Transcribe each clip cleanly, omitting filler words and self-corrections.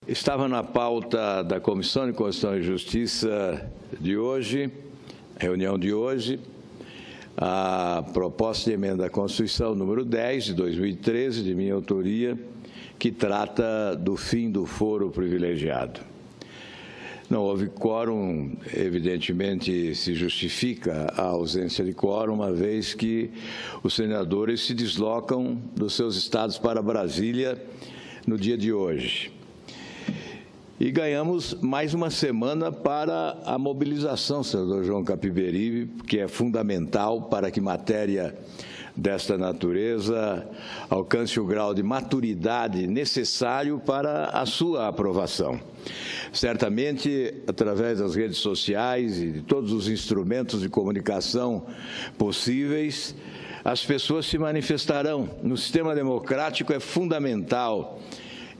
Estava na pauta da Comissão de Constituição e Justiça de hoje, reunião de hoje, a proposta de emenda à Constituição número 10 de 2013, de minha autoria, que trata do fim do foro privilegiado. Não houve quórum, evidentemente se justifica a ausência de quórum, uma vez que os senadores se deslocam dos seus estados para Brasília no dia de hoje. E ganhamos mais uma semana para a mobilização, senador João Capiberibe, que é fundamental para que matéria desta natureza alcance o grau de maturidade necessário para a sua aprovação. Certamente, através das redes sociais e de todos os instrumentos de comunicação possíveis, as pessoas se manifestarão. No sistema democrático é fundamental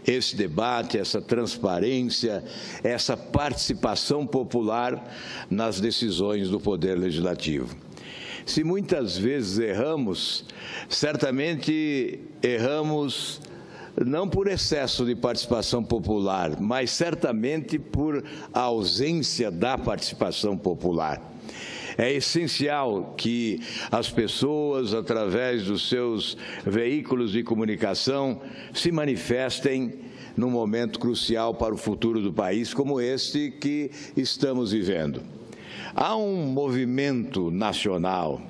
esse debate, essa transparência, essa participação popular nas decisões do Poder Legislativo. Se muitas vezes erramos, certamente erramos não por excesso de participação popular, mas certamente por ausência da participação popular. É essencial que as pessoas, através dos seus veículos de comunicação, se manifestem num momento crucial para o futuro do país, como este que estamos vivendo. Há um movimento nacional.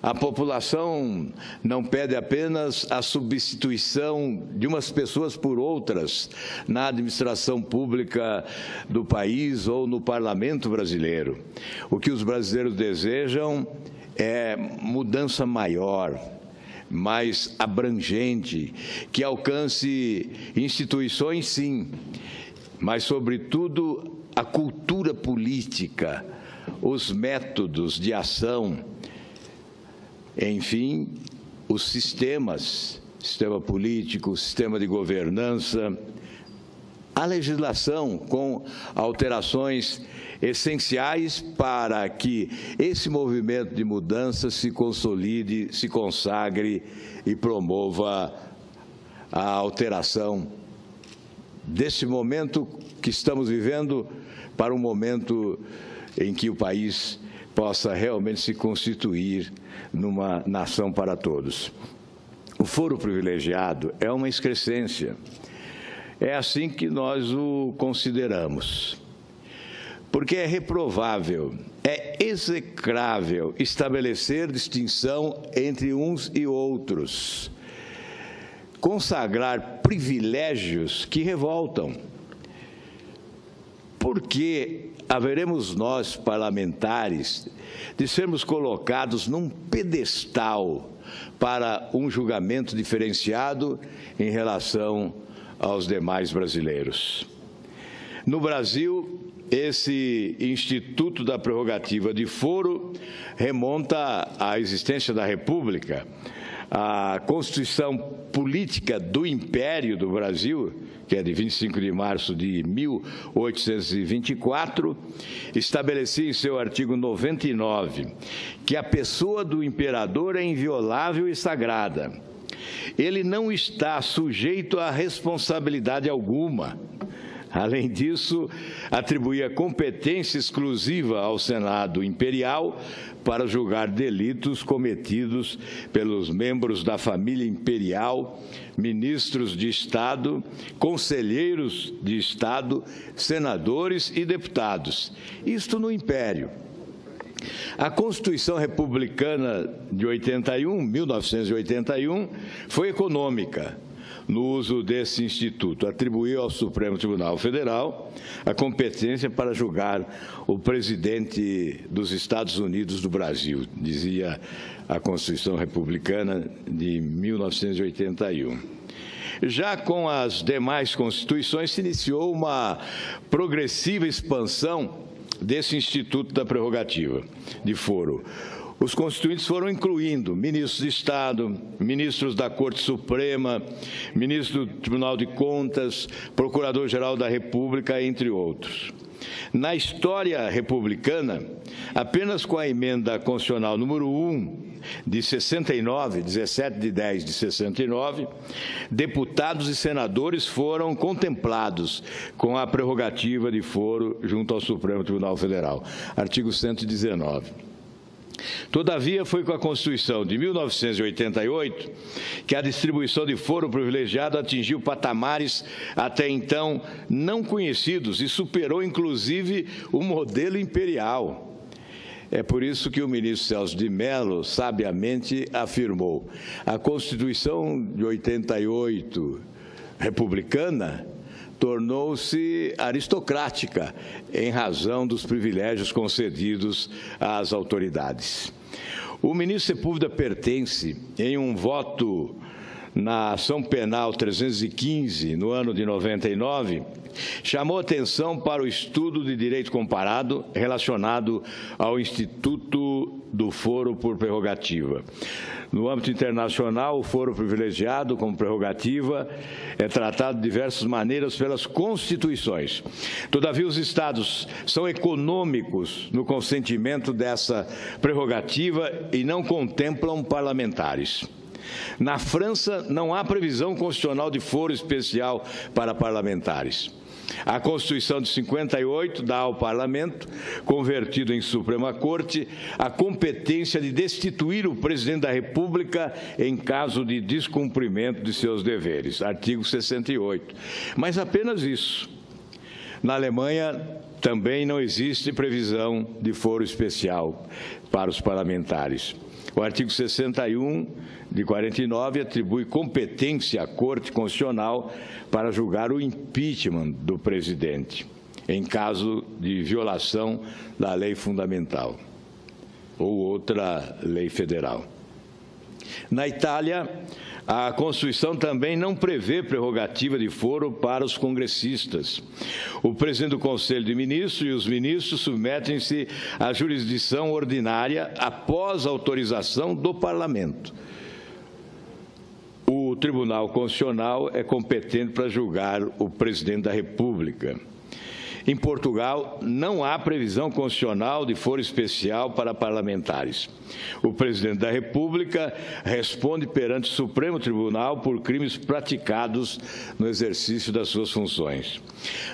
A população não pede apenas a substituição de umas pessoas por outras na administração pública do país ou no parlamento brasileiro. O que os brasileiros desejam é mudança maior, mais abrangente, que alcance instituições, sim, mas, sobretudo, a cultura política, os métodos de ação, enfim, os sistemas, sistema político, sistema de governança, a legislação com alterações essenciais para que esse movimento de mudança se consolide, se consagre e promova a alteração desse momento que estamos vivendo para um momento em que o país possa realmente se constituir numa nação para todos. O foro privilegiado é uma excrescência. É assim que nós o consideramos. Porque é reprovável, é execrável estabelecer distinção entre uns e outros. Consagrar privilégios que revoltam. Porque haveremos nós, parlamentares, de sermos colocados num pedestal para um julgamento diferenciado em relação aos demais brasileiros. No Brasil, esse Instituto da Prerrogativa de Foro remonta à existência da República. A Constituição Política do Império do Brasil, que é de 25 de março de 1824, estabelecia em seu artigo 99 que a pessoa do imperador é inviolável e sagrada. Ele não está sujeito a responsabilidade alguma. Além disso, atribuía competência exclusiva ao Senado Imperial para julgar delitos cometidos pelos membros da família imperial, ministros de Estado, conselheiros de Estado, senadores e deputados. Isto no Império. A Constituição Republicana de 1981, foi econômica no uso desse instituto. Atribuiu ao Supremo Tribunal Federal a competência para julgar o presidente dos Estados Unidos do Brasil, dizia a Constituição Republicana de 1981. Já com as demais constituições, se iniciou uma progressiva expansão desse Instituto da Prerrogativa de Foro. Os constituintes foram incluindo ministros de Estado, ministros da Corte Suprema, ministro do Tribunal de Contas, Procurador-Geral da República, entre outros. Na história republicana, apenas com a emenda constitucional número 1 de 69, 17 de 10 de 69, deputados e senadores foram contemplados com a prerrogativa de foro junto ao Supremo Tribunal Federal. Artigo 119. Todavia, foi com a Constituição de 1988 que a distribuição de foro privilegiado atingiu patamares até então não conhecidos e superou, inclusive, o modelo imperial. É por isso que o ministro Celso de Mello sabiamente afirmou: a Constituição de 88 republicana tornou-se aristocrática em razão dos privilégios concedidos às autoridades. O ministro Sepúlveda pertence, em um voto na ação penal 315, no ano de 99, chamou atenção para o estudo de direito comparado relacionado ao Instituto do Foro por Prerrogativa. No âmbito internacional, o foro privilegiado como prerrogativa é tratado de diversas maneiras pelas constituições. Todavia, os Estados são econômicos no consentimento dessa prerrogativa e não contemplam parlamentares. Na França, não há previsão constitucional de foro especial para parlamentares. A Constituição de 58 dá ao Parlamento, convertido em Suprema Corte, a competência de destituir o presidente da República em caso de descumprimento de seus deveres. Artigo 68. Mas apenas isso. Na Alemanha, também não existe previsão de foro especial para os parlamentares. O artigo 61 de 49 atribui competência à Corte Constitucional para julgar o impeachment do presidente, em caso de violação da lei fundamental ou outra lei federal. Na Itália, a Constituição também não prevê prerrogativa de foro para os congressistas. O presidente do Conselho de Ministros e os ministros submetem-se à jurisdição ordinária após autorização do Parlamento. O Tribunal Constitucional é competente para julgar o presidente da República. Em Portugal, não há previsão constitucional de foro especial para parlamentares. O presidente da República responde perante o Supremo Tribunal por crimes praticados no exercício das suas funções.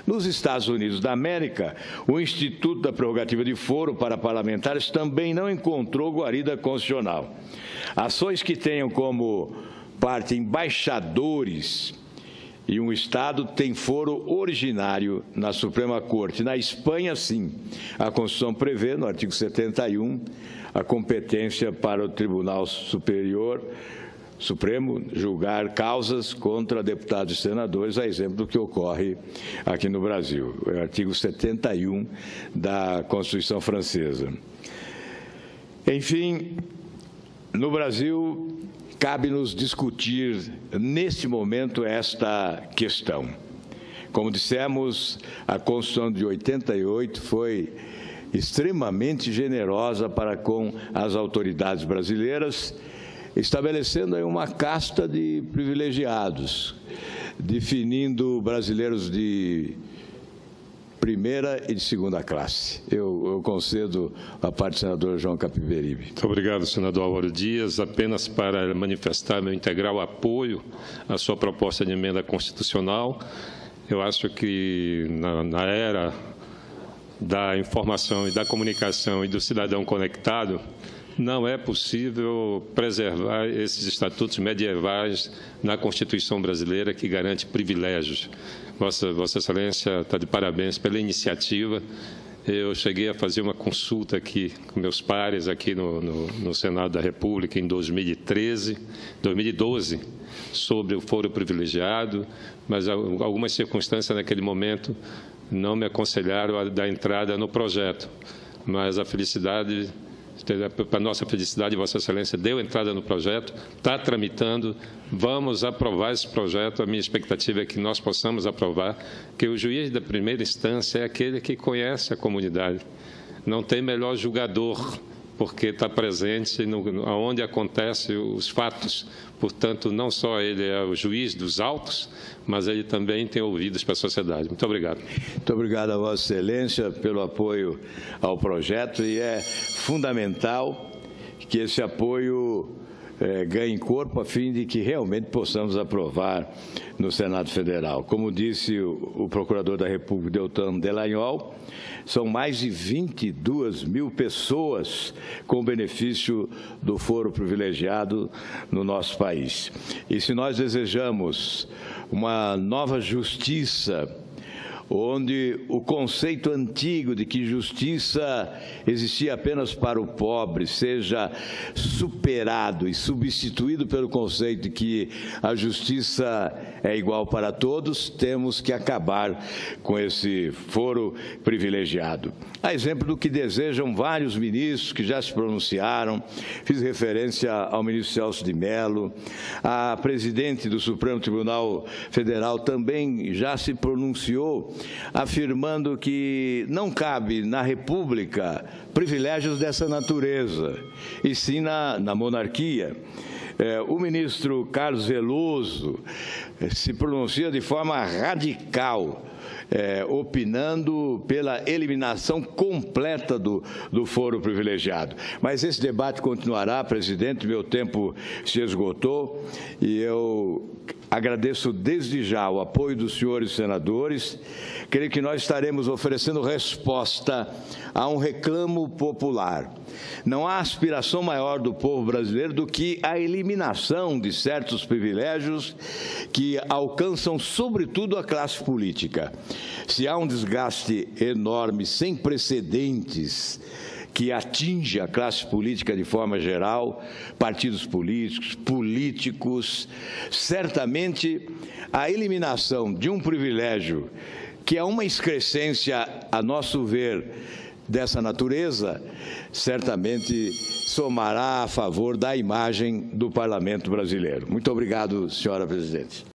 Nos Estados Unidos da América, o Instituto da Prerrogativa de Foro para parlamentares também não encontrou guarida constitucional. Ações que tenham como parte embaixadores e um Estado tem foro originário na Suprema Corte. Na Espanha, sim, a Constituição prevê, no artigo 71, a competência para o Tribunal Supremo julgar causas contra deputados e senadores, a exemplo do que ocorre aqui no Brasil. É o artigo 71 da Constituição francesa. Enfim, no Brasil, cabe-nos discutir, neste momento, esta questão. Como dissemos, a Constituição de 88 foi extremamente generosa para com as autoridades brasileiras, estabelecendo aí uma casta de privilegiados, definindo brasileiros de primeira e de segunda classe. Eu concedo a parte do senador João Capiberibe. Muito obrigado, senador Álvaro Dias. Apenas para manifestar meu integral apoio à sua proposta de emenda constitucional. Eu acho que na era da informação e da comunicação e do cidadão conectado, não é possível preservar esses estatutos medievais na Constituição brasileira que garante privilégios. Vossa Excelência está de parabéns pela iniciativa. Eu cheguei a fazer uma consulta aqui com meus pares aqui no Senado da República em 2012, sobre o foro privilegiado, mas algumas circunstâncias naquele momento não me aconselharam a dar entrada no projeto. Mas a felicidade, para nossa felicidade, Vossa Excelência deu entrada no projeto, está tramitando, vamos aprovar esse projeto. A minha expectativa é que nós possamos aprovar, que o juiz da primeira instância é aquele que conhece a comunidade. Não tem melhor julgador porque está presente onde acontecem os fatos. Portanto, não só ele é o juiz dos autos, mas ele também tem ouvidos para a sociedade. Muito obrigado. Muito obrigado a Vossa Excelência pelo apoio ao projeto, e é fundamental que esse apoio ganhe corpo a fim de que realmente possamos aprovar no Senado Federal. Como disse o Procurador da República, Deltan Dallagnol, são mais de 22 mil pessoas com benefício do foro privilegiado no nosso país. E se nós desejamos uma nova justiça, onde o conceito antigo de que justiça existia apenas para o pobre seja superado e substituído pelo conceito de que a justiça é igual para todos, temos que acabar com esse foro privilegiado. A exemplo do que desejam vários ministros que já se pronunciaram, fiz referência ao ministro Celso de Mello, a presidente do Supremo Tribunal Federal também já se pronunciou, afirmando que não cabe na República privilégios dessa natureza, e sim na monarquia. O ministro Carlos Veloso se pronuncia de forma radical, opinando pela eliminação completa do foro privilegiado. Mas esse debate continuará, presidente, meu tempo se esgotou, e eu agradeço desde já o apoio dos senhores senadores. Creio que nós estaremos oferecendo resposta a um reclamo popular. Não há aspiração maior do povo brasileiro do que a eliminação de certos privilégios que alcançam, sobretudo, a classe política. Se há um desgaste enorme, sem precedentes, que atinge a classe política de forma geral, partidos políticos, certamente a eliminação de um privilégio que é uma excrescência, a nosso ver, dessa natureza, certamente somará a favor da imagem do Parlamento brasileiro. Muito obrigado, senhora presidente.